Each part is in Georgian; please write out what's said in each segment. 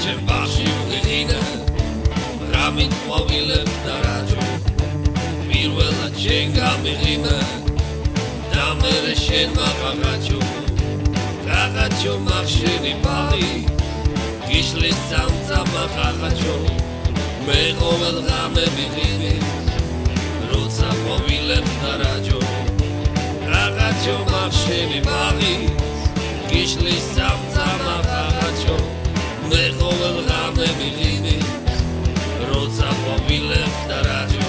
ჩემ ბაღში ვიღინა რამით ყვავილებს და რაჯო პირველად შენ გამიღინა და მერე შენ მაღაღაჩო გაღაჩო მახშენი ბაღი გიშლის სამცა მაღაღაჩო მე ყოველ ღამე ვიღინი როცა ყვავილებს და რაჯო გაღაჩო მახშენი ბაღი გიშლის სამცა მაღაღაჩო მე ყოველ ღამე ვიღინი როცა ყვავილებს და რაჯო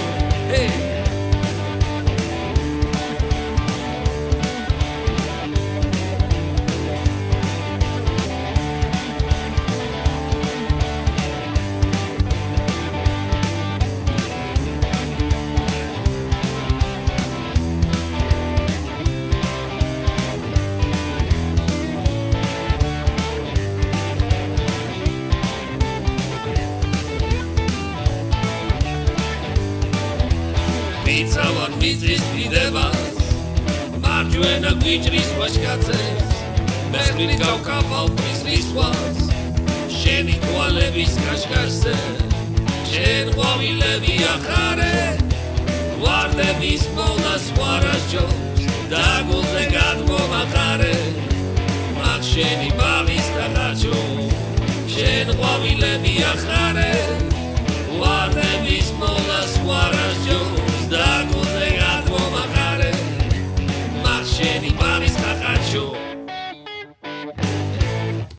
Მიცავარ მიწის დიდებას მარჯვენა გვიჭრის ვაჟკაცებს მეხვრით გავკაფალ პრიზრის ზღვას შენი თვალების კაშკაშზე შენ ყვავილები ახარე ვარდების მოვნას ვარასჯობს დაგულზე გადმომახარე მაგ შენი ბაღის გაღაჩო შენ ყვავილები ახარე